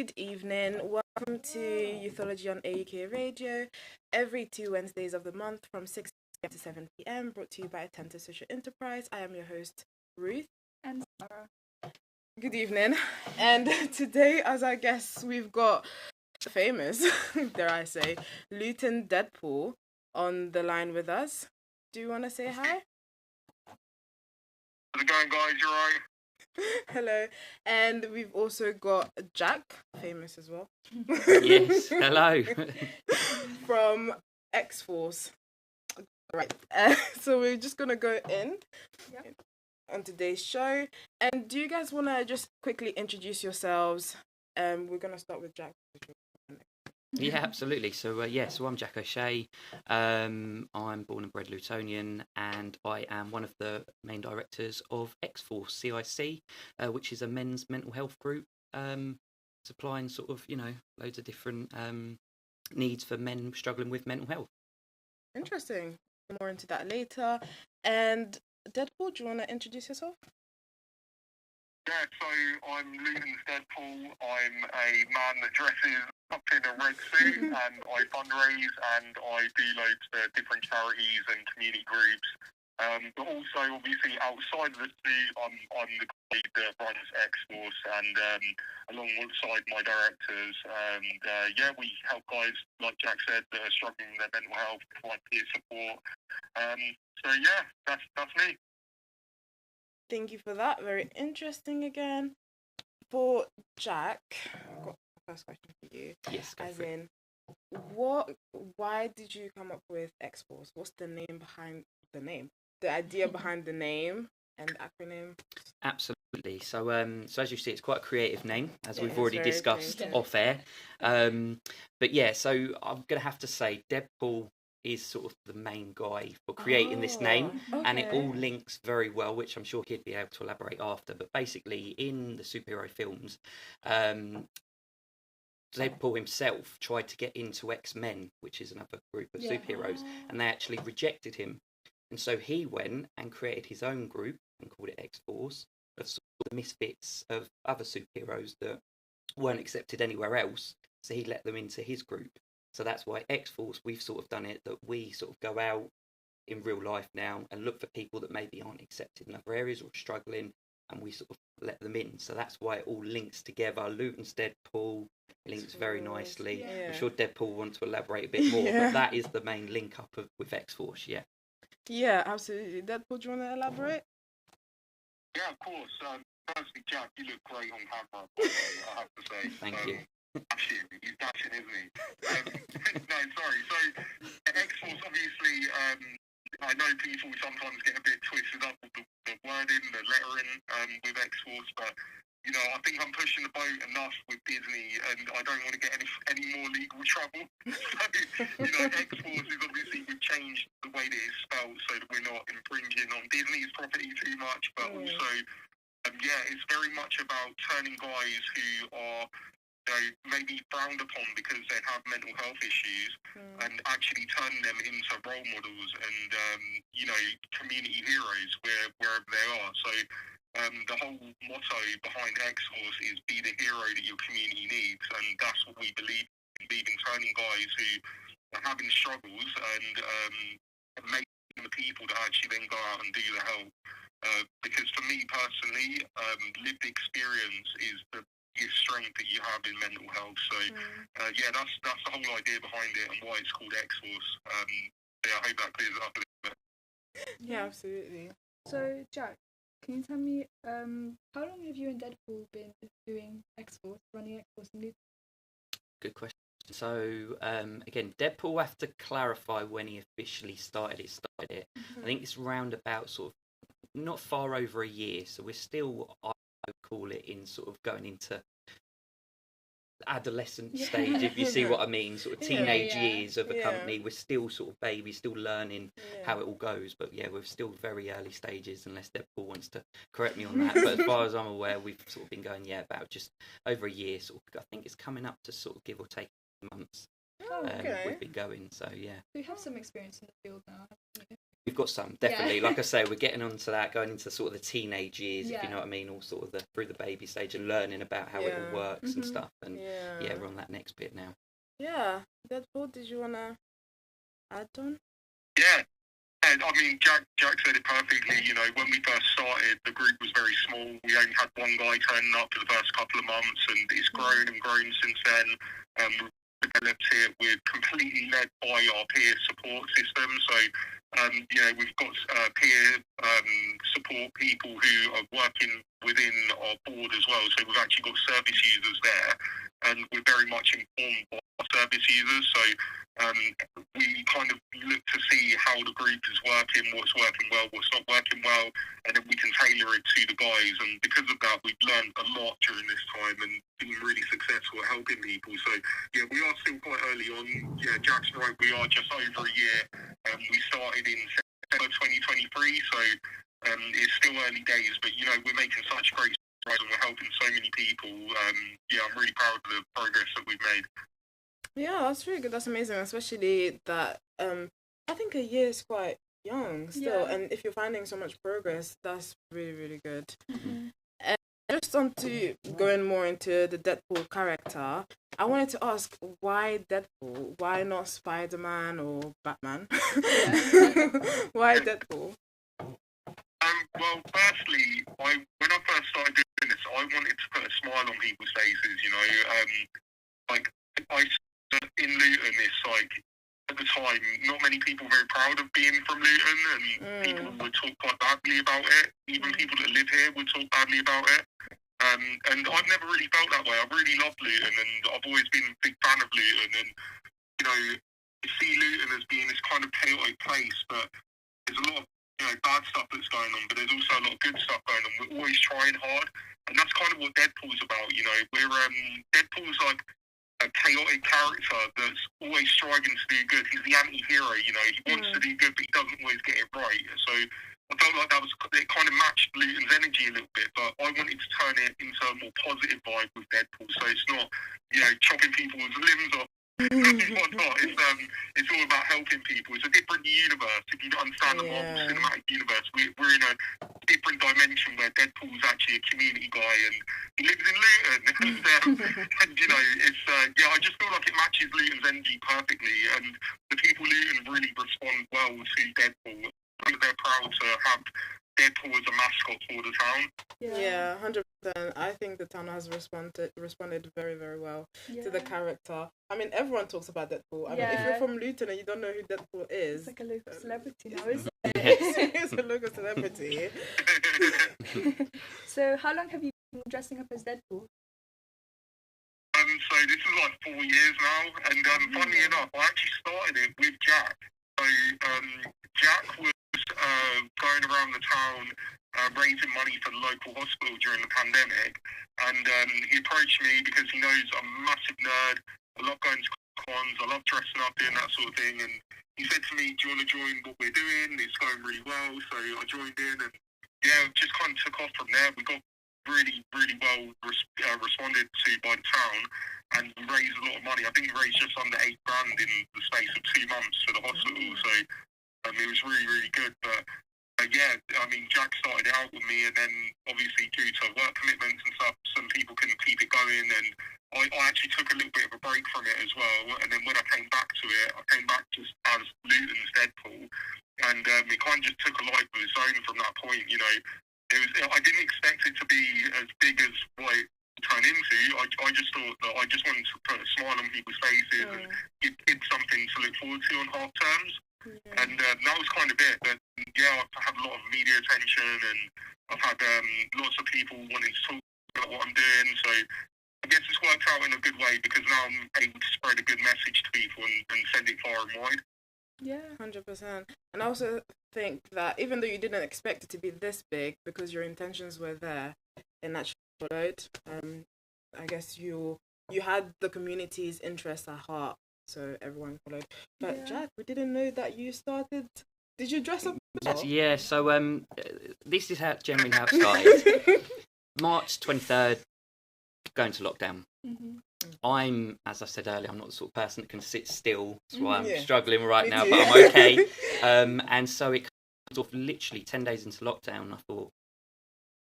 Good evening. Welcome to Youthology on AUK Radio every 2 Wednesdays of the month from 6 p.m. to 7 p.m. Brought to you by Attentive Social Enterprise. I am your host, Ruth. And Sarah. Good evening. And today, as our guests, we've got famous, dare I say, Alaudin Deadpool on the line with us. Do you want to say hi? How's it going, guys? You alright? Hello. And we've also got Jack, famous as well. Yes, hello. From X-Force. Right. So we're just going to go in on today's show. And do you guys want to just quickly introduce yourselves? We're going to start with Jack. Yeah, absolutely. So I'm Jack O'Shea. I'm born and bred Lutonian, and I am one of the main directors of X-Force CIC, which is a men's mental health group, supplying sort of, loads of different needs for men struggling with mental health. Interesting. More into that later. And Deadpool, do you want to introduce yourself? Yeah, so I'm Alaudin's Deadpool. I'm a man that dresses up in a red suit and I fundraise and I do loads of different charities and community groups. But also, obviously, outside of the suit, I'm the guy that runs X-Force and alongside my directors. And we help guys, like Jack said, that are struggling with their mental health, provide peer support. That's me. Thank you for that. Very interesting again. For Jack, I've got the first question for you. Yes, go for it. Why did you come up with X-Force? What's the name behind the name? The idea behind the name and the acronym? Absolutely. So as you see, it's quite a creative name, as we've it's already very discussed creative. off air. But yeah, so I'm going to have to say Deadpool is sort of the main guy for creating this name, and it all links very well, which I'm sure he'd be able to elaborate after. But basically, in the superhero films, Deadpool himself tried to get into X-Men, which is another group of superheroes, and they actually rejected him. And so he went and created his own group and called it X-Force, of sort of the misfits of other superheroes that weren't accepted anywhere else. So he let them into his group. So that's why X-Force, we've sort of done it, that we sort of go out in real life now and look for people that maybe aren't accepted in other areas or struggling, and we sort of let them in. So that's why it all links together. Alaudin's Deadpool links very nicely. Yeah. I'm sure Deadpool will want to elaborate a bit more, but that is the main link up with X-Force, yeah. Yeah, absolutely. Deadpool, do you want to elaborate? Yeah, of course. Firstly, Jack, you look great on camera, by the way, I have to say. Thank you. He's dashing, isn't he? No, sorry. So, X-Force, obviously, I know people sometimes get a bit twisted up with the wording, the lettering with X-Force, but, I think I'm pushing the boat enough with Disney, and I don't want to get any more legal trouble. So, X-Force is obviously, we've changed the way that it's spelled so that we're not infringing on Disney's property too much, but also, it's very much about turning guys who are maybe frowned upon because they have mental health issues and actually turning them into role models and, community heroes wherever they are. So the whole motto behind X-Force is be the hero that your community needs, and that's what we believe in turning guys who are having struggles and making the people that actually then go out and do the help. Because for me personally, lived experience is the strength that you have in mental health. So that's the whole idea behind it and why it's called X-Force. I hope that clears it up a little bit. Yeah, absolutely. So Jack, can you tell me how long have you and Deadpool been doing X-Force, running X-Force and Luton? Good question. So again, Deadpool, will have to clarify when he officially started it. I think it's round about sort of not far over a year, so we're still, I would call it, in sort of going into adolescent stage, if you see what I mean, sort of teenage years of a company. We're still sort of babies, still learning how it all goes, but we're still very early stages, unless Deadpool wants to correct me on that. But as far as I'm aware, we've sort of been going about just over a year, sort of. I think it's coming up to sort of give or take months. We've been going, so yeah. We have some experience in the field now, haven't we? got some, definitely. Like I say, we're getting onto that, going into sort of the teenage years, if you know what I mean, all sort of through the baby stage and learning about how it all works and stuff. And we're on that next bit now. Yeah. Deadpool, did you want to add on? Yeah. And I mean, Jack said it perfectly. You know, when we first started, the group was very small. We only had one guy turning up for the first couple of months, and it's grown and grown since then. We've developed it. We're completely led by our peer support system. So, you know, we've got peer support people who are working within our board as well. So we've actually got service users there, and we're very much informed by our service users. So we kind of look to see how the group is working, what's working well, what's not working well, and then we can tailor it to the guys. And because of that, we've learned a lot during this time and been really successful at helping people. So, yeah, we are still quite early on. Yeah, Jack's right, we are just over a year. We started in September 2023, so it's still early days, but, you know, we're making such great strides and we're helping so many people. Yeah, I'm really proud of the progress that we've made. Yeah, that's really good. That's amazing, especially that I think a year is quite young still, and if you're finding so much progress, that's really, really good. And just on to going more into the Deadpool character, I wanted to ask, why Deadpool? Why not Spider-Man or Batman? Why Deadpool? Well, firstly, when I first started doing this, I wanted to put a smile on people's faces, you know. Like, in Luton, it's like, at the time, not many people were very proud of being from Luton, and people would talk quite badly about it. Even people that live here would talk badly about it. And I've never really felt that way. I really love Luton, and I've always been a big fan of Luton. And, you know, you see Luton as being this kind of chaotic place, but there's a lot of, you know, bad stuff that's going on, but there's also a lot of good stuff going on. We're always trying hard, and that's kind of what Deadpool's about, you know. Deadpool's like a chaotic character that's always striving to do good. He's the anti-hero, you know. He wants to do good, but he doesn't always get it right. So I felt like it kind of matched Luton's energy a little bit, but I wanted to turn it into a more positive vibe with Deadpool. So it's not, you know, chopping people's limbs off and whatnot. It's all about helping people. It's a different universe. If you don't understand the Marvel Cinematic Universe, we're in a different dimension where Deadpool's actually a community guy and he lives in Luton. And you know, it's I just feel like it matches Luton's energy perfectly, and the people in Luton really respond well to Deadpool. I think they're proud to have Deadpool as a mascot for the town. Yeah, 100%. I think the town has responded very, very well to the character. I mean, everyone talks about Deadpool. I mean, if you're from Luton and you don't know who Deadpool is, it's like a local celebrity now, isn't it? It's a local celebrity. So, how long have you been dressing up as Deadpool? So this is like 4 years now, and funnily enough, I actually started it with Jack. So Jack was going around the town raising money for the local hospital during the pandemic, and he approached me because he knows I'm a massive nerd. I love going to cons, I love dressing up, doing that sort of thing, and he said to me, do you want to join what we're doing? It's going really well. So I joined in, and yeah, it just kind of took off from there. We got really, really well responded to by the town, and we raised a lot of money. I think we raised just under $8,000 in the space of 2 months for the hospital. So it was really, really good. But yeah, I mean, Jack started out with me, and then obviously due to work commitments and stuff, some people couldn't keep it going, and I actually took a little bit of a break from it as well. And then when I came back to it, I came back just as Luton's Deadpool, and it kind of just took a life of its own from that point. You know, I didn't expect it to be as big as what it turned into. I just thought that I just wanted to put a smile on people's faces and give kids something to look forward to on half terms. And that was kind of it. But yeah, I've had a lot of media attention, and I've had lots of people wanting to talk about what I'm doing. So I guess it's worked out in a good way, because now I'm able to spread a good message to people and send it far and wide. Yeah, 100%. And I also think that even though you didn't expect it to be this big, because your intentions were there, and actually followed, I guess you had the community's interest at heart, so everyone followed. But Jack, we didn't know that you started. Did you dress up as well? Yeah, so this is generally how it started. March 23rd, going to lockdown. I'm, as I said earlier, I'm not the sort of person that can sit still. That's why I'm struggling right now, but I'm okay. And so it sort of literally 10 days into lockdown, I thought,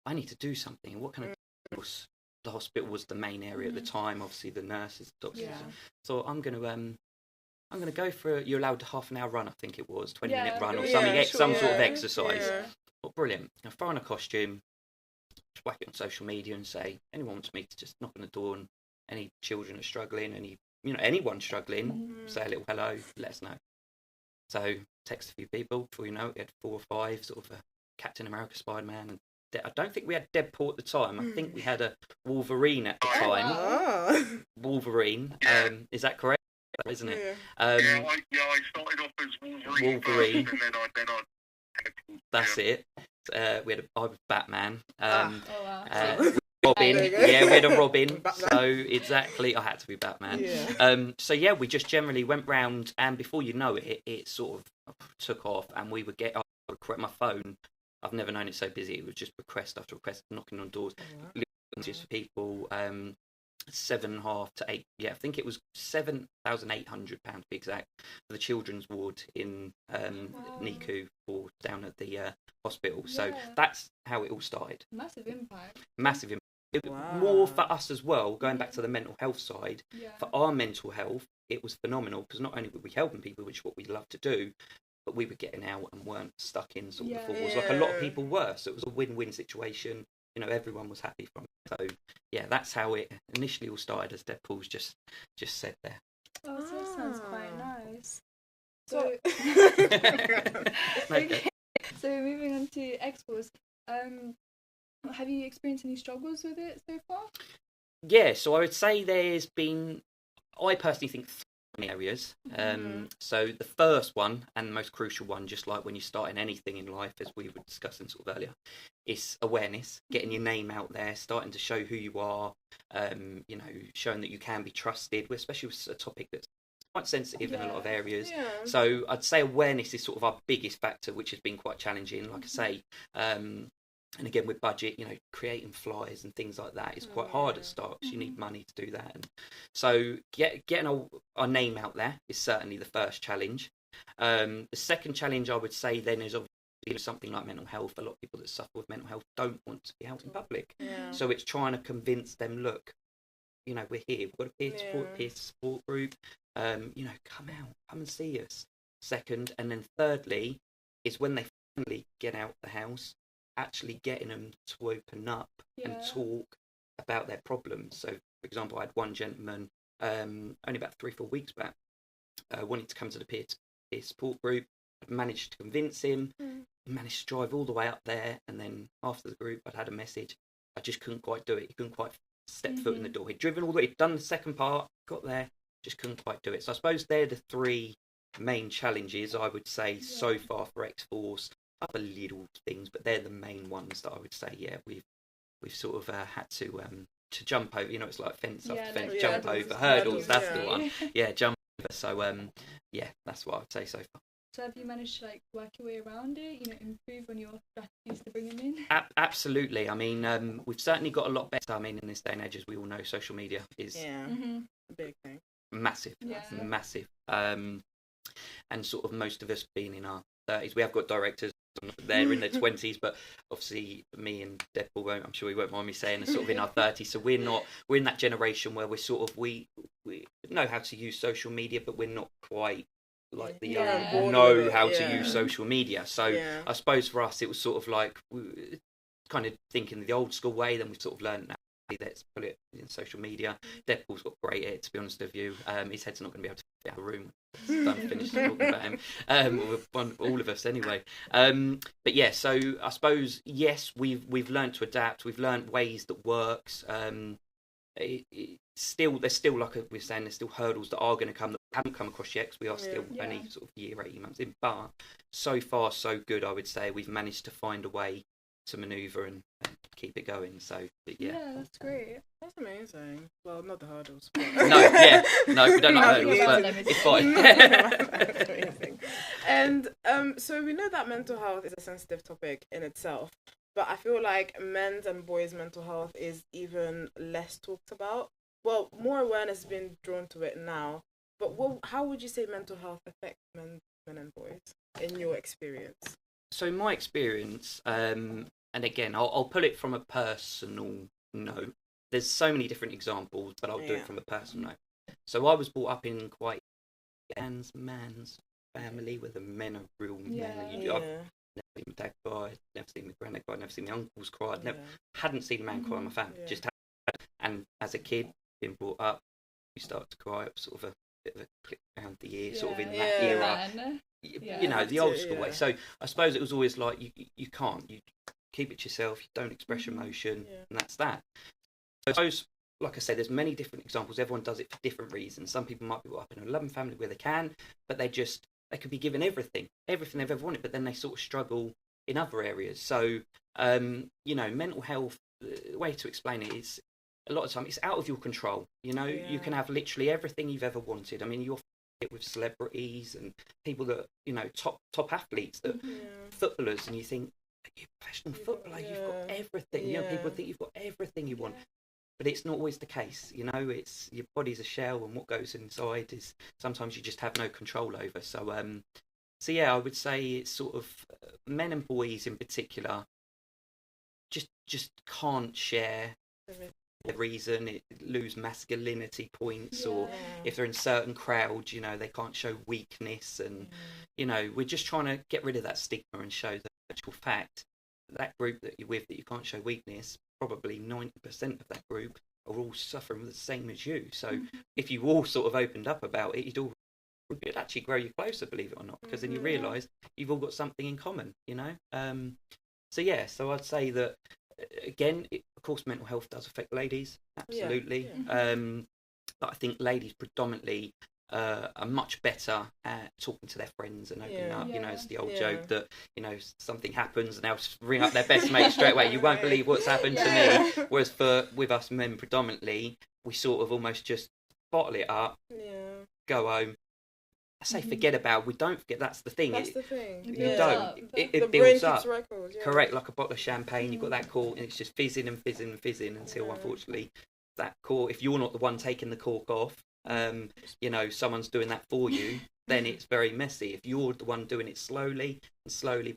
I need to do something. What can I do? The hospital was the main area at the time. Obviously, the nurses, the doctors. So I'm gonna go for. You're allowed a half an hour run, I think it was, 20-minute run or something, some sort of exercise. Yeah. Well, brilliant. I throw on a costume, just whack it on social media, and say, anyone wants me to just knock on the door, and any children are struggling, anyone struggling, say a little hello, let us know. So text a few people. Before you know it, we had 4 or 5 sort of Captain America, Spider-Man, and I don't think we had Deadpool at the time. I think we had a Wolverine at the time. Oh. Wolverine. Is that correct? Isn't it? Yeah. I started off as Wolverine. First, and then I That's it. I was Batman. Robin. We had a Robin. So exactly, I had to be Batman. Yeah. We just generally went round, and before you know it, it sort of took off, and we would get my phone. I've never known it so busy. It was just request after request, knocking on doors, just for people. 7.5 to 8. Yeah, I think it was £7,800 to be exact for the children's ward in NICU or down at the hospital. So that's how it all started. Massive impact. More for us as well. Going back to the mental health side, for our mental health, it was phenomenal because not only were we helping people, which is what we love to do, but we were getting out and weren't stuck in sort of the falls like a lot of people were. So it was a win-win situation. Everyone was happy from it. So yeah, that's how it initially all started, as Deadpool's just said there. Oh, so that sounds quite nice. So okay. So moving on to X-Force, have you experienced any struggles with it so far? Yeah, so I would say there's been, I personally think, 3 areas. So the first one, and the most crucial one, just like when you start in anything in life, as we were discussing sort of earlier, is awareness, getting your name out there, starting to show who you are, showing that you can be trusted, especially with a topic that's quite sensitive in a lot of areas. So I'd say awareness is sort of our biggest factor, which has been quite challenging. Like I say, and again with budget, creating flyers and things like that is quite hard at start because you need money to do that. And so getting our name out there is certainly the first challenge. The second challenge I would say then is obviously something like mental health. A lot of people that suffer with mental health don't want to be out in public. So it's trying to convince them, look, we're here. We've got a peer support group. Come out, come and see us. Second, and then thirdly is when they finally get out the house, actually getting them to open up and talk about their problems. So, for example, I had one gentleman only about 3-4 weeks back wanted to come to the peer support group. I'd managed to convince him. He managed to drive all the way up there, and then after the group, I'd had a message. I just couldn't quite do it. He couldn't quite step foot in the door. He'd driven all the way, he'd done the second part, got there, just couldn't quite do it. So I suppose they're the 3 main challenges I would say so far for X-Force. Other little things, but they're the main ones that I would say. Yeah, we've sort of had to jump over. It's like fence after fence, jump over hurdles. That's the one. Yeah, jump over. So that's what I would say so far. So have you managed to work your way around it? Improve on your strategies to bring them in? Absolutely. I mean, we've certainly got a lot better. I mean, in this day and age, as we all know, social media is a big thing, massive. And sort of most of us being in our 30s, we have got directors. They're in their 20s, but obviously me and Deadpool I'm sure he won't mind me saying, are sort of in our 30s. So we're in that generation where we're sort of we know how to use social media, but we're not quite like the young know how to use social media. So I suppose for us it was sort of like kind of thinking the old school way. Then we sort of learned now, let's put it in social media. Deadpool's got great at it, to be honest with you. His head's not going to be able to fit out of a room. Done finished talking about him. All of us anyway. But yeah, so I suppose yes, we've learned to adapt. We've learned ways that works. There's still like we're saying, there's still hurdles that are going to come that we haven't come across yet, because we are still only sort of year 18 months in. But so far so good, I would say. We've managed to find a way to manoeuvre and keep it going. So yeah, that's great. That's amazing. Well, not the hurdles. But... no, we don't like hurdles, but it's fine. That's amazing. And so we know that mental health is a sensitive topic in itself, but I feel like men's and boys' mental health is even less talked about. Well, more awareness has been drawn to it now. But how would you say mental health affects men and boys in your experience? So my experience, and again, I'll pull it from a personal note. There's so many different examples, but I'll do it from a personal note. So I was brought up in quite man's family where the men are real men. I've never seen my dad cry, never seen my granddad cry, never seen my uncles cry. Hadn't seen a man cry in my family. Just had, and as a kid, being brought up, you start to cry. It was sort of a bit of a click around the ear, sort of in that era. You know, the old school way. So I suppose it was always like you can't. You keep it to yourself. You don't express emotion, and that's that. So I suppose, like I said, there's many different examples. Everyone does it for different reasons. Some people might be brought up in a loving family where they can, but they could be given everything they've ever wanted, but then they sort of struggle in other areas. So, you know, mental health, the way to explain it is a lot of time it's out of your control. You know, you can have literally everything you've ever wanted. I mean, you're with celebrities and people that, you know, top athletes, that footballers, and you think, you're a professional footballer, you've got everything. You know, people think you've got everything you want. But it's not always the case, you know. It's your body's a shell, and what goes inside is sometimes you just have no control over. So, so yeah, I would say it's sort of men and boys in particular just can't share the reason. It lose masculinity points, or if they're in certain crowds, you know, they can't show weakness, and you know, we're just trying to get rid of that stigma and show the actual fact that group that you're with that you can't show weakness. Probably 90% of that group are all suffering the same as you. So if you all sort of opened up about it, it'd actually grow you closer, believe it or not, because then you realise you've all got something in common, you know. So yeah, so I'd say that again, of course, mental health does affect ladies, absolutely. But I think ladies predominantly are much better at talking to their friends and opening up. You know, it's the old joke that, you know, something happens and they'll ring up their best mate straight away. You won't believe what's happened to me. Whereas with us men predominantly, we sort of almost just bottle it up, go home. I say forget about. We don't forget. That's the thing. That's the thing. You don't. It builds up. Records, correct, like a bottle of champagne. You've got that cork, and it's just fizzing and fizzing and fizzing until, unfortunately, that cork. If you're not the one taking the cork off, you know, someone's doing that for you, then it's very messy. If you're the one doing it slowly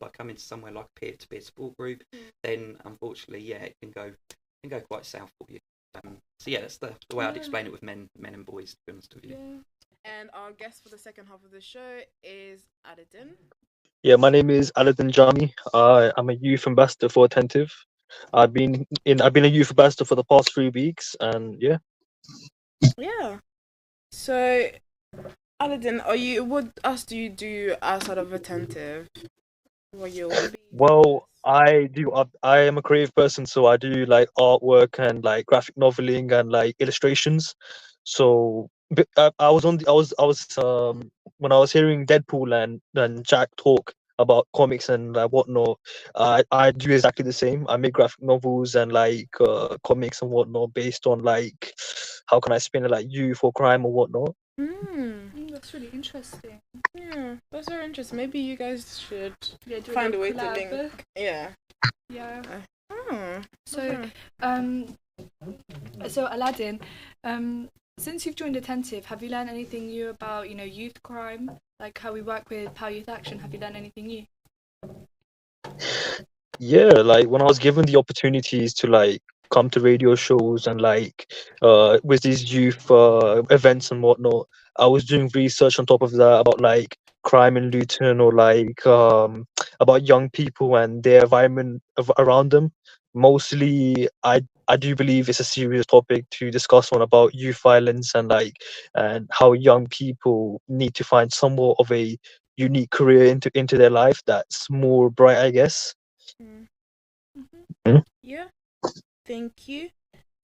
by coming to somewhere like a peer-to-peer support group, then unfortunately, it can go quite south for you. So yeah, that's the way I'd explain it with men and boys, to be honest with you. And our guest for the second half of the show is Alaudin. Yeah, my name is Alaudin Jami. I'm a youth ambassador for Attentive. I've been a youth ambassador for the past 3 weeks, and yeah. So, Alaudin, what else do you do outside of Attentive? Well, I am a creative person, so I do like artwork and like graphic noveling and like illustrations. So I was when I was hearing Deadpool and Jack talk about comics and whatnot, I do exactly the same. I make graphic novels and like comics and whatnot based on like, how can I explain it, like youth or crime or whatnot. That's really interesting. Yeah, that's very interesting. Maybe you guys should find a way to link. Yeah. So, so Alaudin, since you've joined Attentive, have you learned anything new about, you know, youth crime, like how we work with Power Youth Action? Have you learned anything new? Yeah, like when I was given the opportunities to like come to radio shows and like with these youth events and whatnot, I was doing research on top of that about like crime in Luton, or like about young people and their environment around them. Mostly, I do believe it's a serious topic to discuss on about youth violence and like and how young people need to find somewhat of a unique career into their life that's more bright, I guess. Yeah, thank you.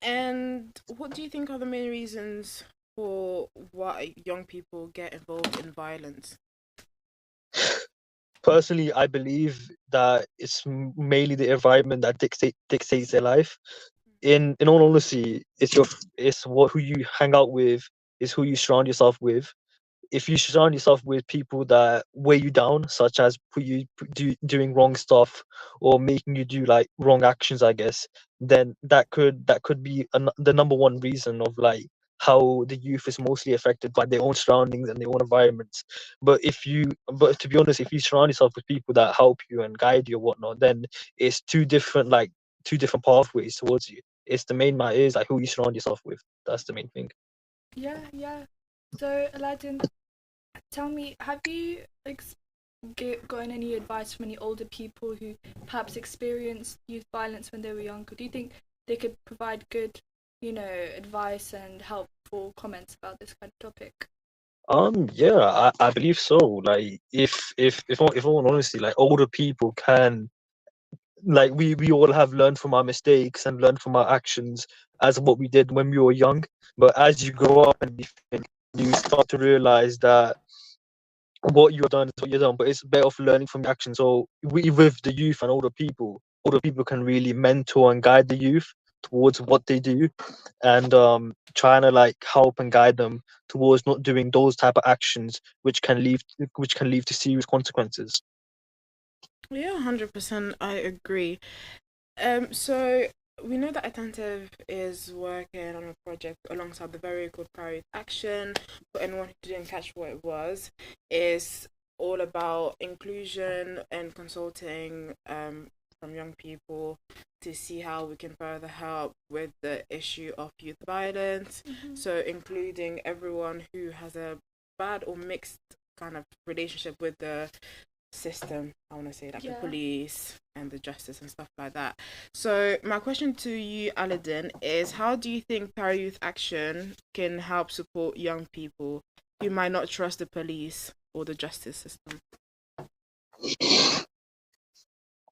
And what do you think are the main reasons for why young people get involved in violence? Personally, I believe that it's mainly the environment that dictates their life. In all honesty, it's who you hang out with, is who you surround yourself with. If you surround yourself with people that weigh you down, such as doing wrong stuff or making you do like wrong actions, I guess, then that could be the number one reason of like how the youth is mostly affected by their own surroundings and their own environments. But to be honest, if you surround yourself with people that help you and guide you or whatnot, then it's two different pathways towards you. It's the main matter is like who you surround yourself with. That's the main thing. Yeah. So, Alaudin, tell me, have you gotten any advice from any older people who perhaps experienced youth violence when they were younger? Do you think they could provide good, advice and helpful comments about this kind of topic? Yeah, I believe so. Like, if all honesty, like older people can, like we all have learned from our mistakes and learned from our actions as what we did when we were young. But as you grow up and you start to realize that what you've done is what you've done, but it's better off learning from your actions. So we, with the youth and older people can really mentor and guide the youth towards what they do, and trying to like help and guide them towards not doing those type of actions which can lead to serious consequences. Yeah, 100%. I agree. So we know that Attentive is working on a project alongside the very good Priority Action. For anyone who didn't catch what it was, is all about inclusion and consulting from young people to see how we can further help with the issue of youth violence. So including everyone who has a bad or mixed kind of relationship with the system, I want to say, like the police and the justice and stuff like that. So my question to you, Alaudin, is how do you think Para Youth Action can help support young people who might not trust the police or the justice system?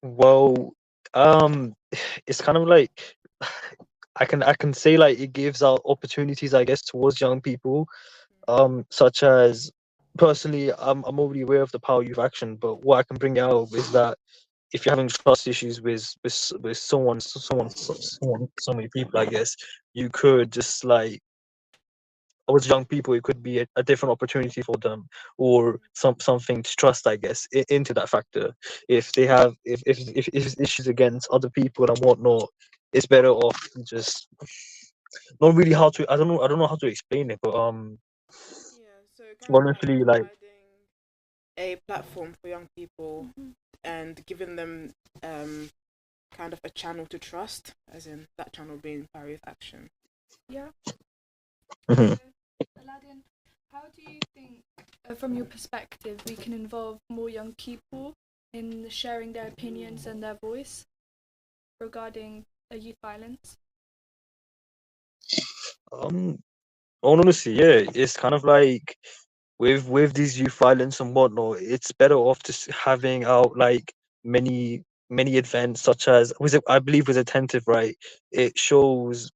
Well, it's kind of like I can say like it gives out opportunities, I guess, towards young people. Such as personally, I'm already aware of the Power Youth Action, but what I can bring out is that if you're having trust issues with so many people, I guess you could just like with young people, it could be a different opportunity for them, or something to trust, I guess, into that factor. If they have if it's issues against other people and whatnot, it's better off just not really how to. I don't know how to explain it, but Yeah, so kind of like honestly, like providing a platform for young people and giving them kind of a channel to trust, as in that channel being Para Youth Action. Yeah. mhm. Alaudin, how do you think, from your perspective, we can involve more young people in sharing their opinions and their voice regarding youth violence? um, honestly, yeah, it's kind of like with these youth violence and whatnot, it's better off just having out like many many events such as was it I believe was attentive, right? It shows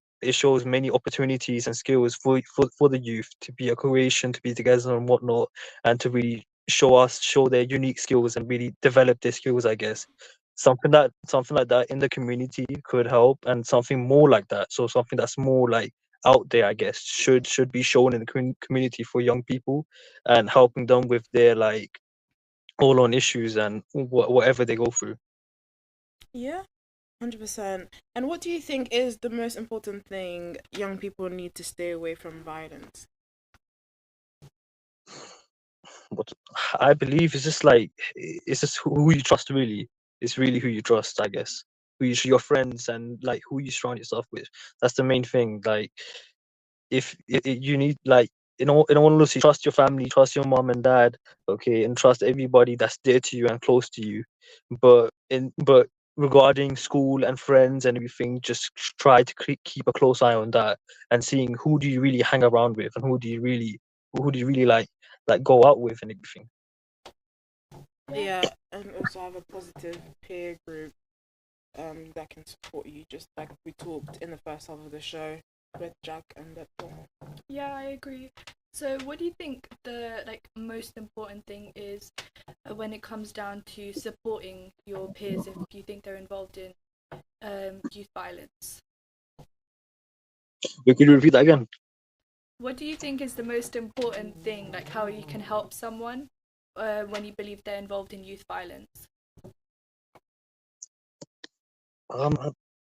many opportunities and skills for the youth to be a cohesion, to be together and whatnot, and to really show their unique skills and really develop their skills, I guess. Something like that in the community could help, and something more like that. So something that's more like out there, I guess, should be shown in the community for young people and helping them with their like all on issues and whatever they go through. Yeah, 100%. And what do you think is the most important thing young people need to stay away from violence? What I believe is just like it's just who you trust really. It's really who you trust, I guess. Your friends and like who you surround yourself with. That's the main thing. Like if you need like in all honesty, trust your family, trust your mom and dad, okay, and trust everybody that's dear to you and close to you. But regarding school and friends and everything, just try to keep a close eye on that and seeing who do you really hang around with and who do you really like go out with and everything. Yeah, and also have a positive peer group that can support you, just like we talked in the first half of the show with Jack and Deadpool. Yeah, I agree. So, what do you think the most important thing is when it comes down to supporting your peers if you think they're involved in youth violence? Could you repeat that again? What do you think is the most important thing, like how you can help someone when you believe they're involved in youth violence?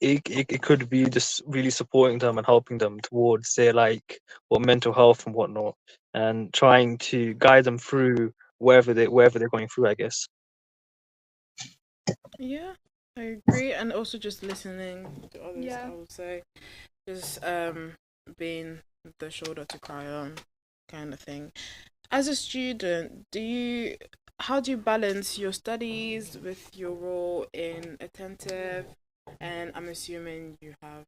it could be just really supporting them and helping them towards their like mental health and whatnot, and trying to guide them through wherever they're going through, I guess. Yeah, I agree, and also just listening to others. Yeah. I would say just being the shoulder to cry on, kind of thing. As a student, how do you balance your studies with your role in attentive? And I'm assuming you have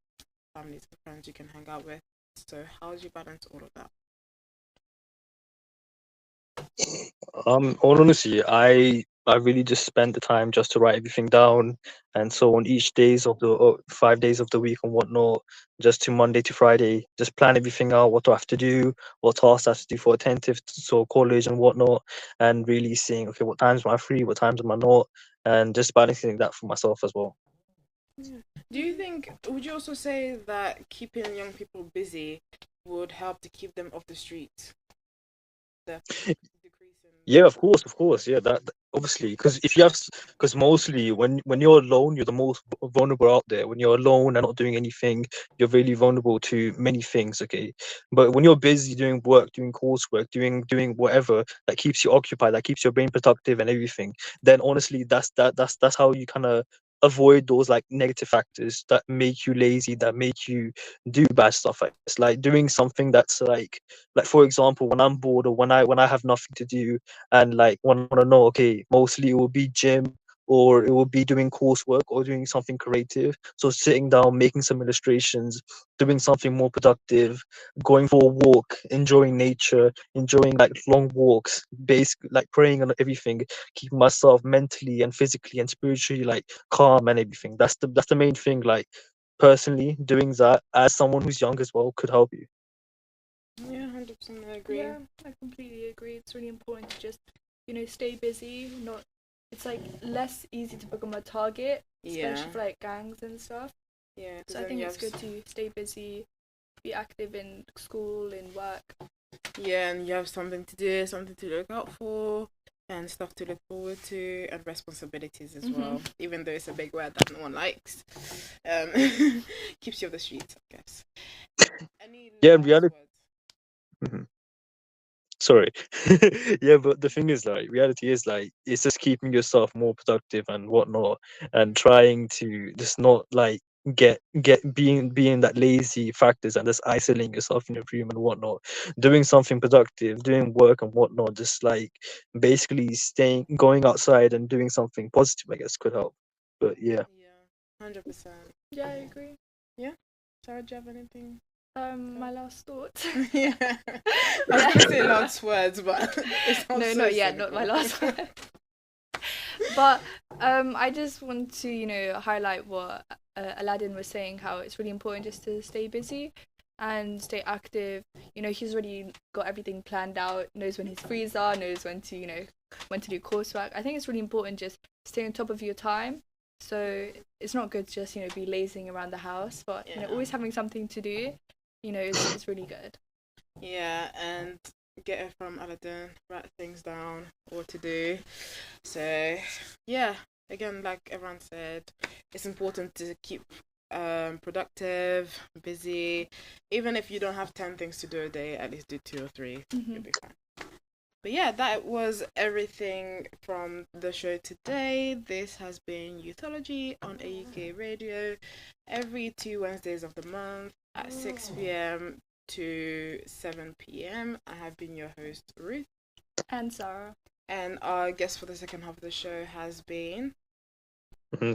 families and friends you can hang out with. So how do you balance all of that? All honesty, I really just spent the time just to write everything down, and so on each days of the 5 days of the week and whatnot, just to Monday to Friday, just plan everything out, what do I have to do, what tasks I have to do for attentive, so college and whatnot, and really seeing, okay, what times am I free, what times am I not, and just balancing that for myself as well. Yeah. Would you also say that keeping young people busy would help to keep them off the streets? The decrease in... Yeah, of course. Yeah, that obviously, because if you have, because mostly when you're alone, you're the most vulnerable out there. When you're alone and not doing anything, you're really vulnerable to many things. Okay, but when you're busy doing work, doing coursework, doing whatever that keeps you occupied, that keeps your brain productive and everything, then honestly, that's how you kind of avoid those like negative factors that make you lazy, that make you do bad stuff. It's like doing something that's like for example, when I'm bored or when I have nothing to do, and like when I want to know, okay, mostly it will be gym, or it will be doing coursework or doing something creative. So sitting down, making some illustrations, doing something more productive, going for a walk, enjoying nature, enjoying like long walks, basically like praying on everything, keeping myself mentally and physically and spiritually like calm and everything. That's the main thing. Like personally, doing that as someone who's young as well could help you. Yeah, 100% I agree. Yeah, I completely agree. It's really important to just, stay busy. Not, it's like less easy to become a target, especially for like gangs and stuff. Yeah. So I think it's good to stay busy, be active in school, in work. Yeah, and you have something to do, something to look out for, and stuff to look forward to, and responsibilities as well. Even though it's a big word that no one likes, keeps you off the streets, I guess. Yeah, in reality. Sorry. Yeah, but the thing is, like, reality is like it's just keeping yourself more productive and whatnot, and trying to just not like get being that lazy factors and just isolating yourself in your room and whatnot, doing something productive, doing work and whatnot, just like basically going outside and doing something positive, I guess, could help. But yeah. Yeah, 100%. Yeah, I agree. Yeah. Sarah, do you have anything? My last thought. Yeah. I was gonna say last words, but it's no, not yet. Not my last word. But I just want to, highlight what Alaudin was saying, how it's really important just to stay busy and stay active. He's already got everything planned out, knows when his frees are, knows when to, when to do coursework. I think it's really important just stay on top of your time. So it's not good to just, be lazing around the house, but, always having something to do, is really good. Yeah, and get it from Alaudin, write things down, what to do. So, yeah, again, like everyone said, it's important to keep productive, busy. Even if you don't have 10 things to do a day, at least do 2 or 3. You'll be fine. But yeah, that was everything from the show today. This has been Youthology on AUK Radio every 2 Wednesdays of the month at 6 p.m. to 7 p.m. I have been your host, Ruth. And Sarah. And our guest for the second half of the show has been...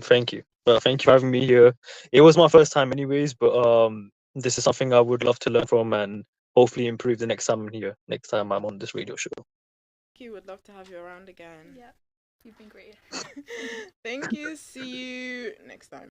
Thank you. Well, thank you for having me here. It was my first time anyways, but this is something I would love to learn from and hopefully improve the next time I'm here, next time I'm on this radio show. Thank you. Would love to have you around again. Yeah, you've been great. Thank you. See you next time.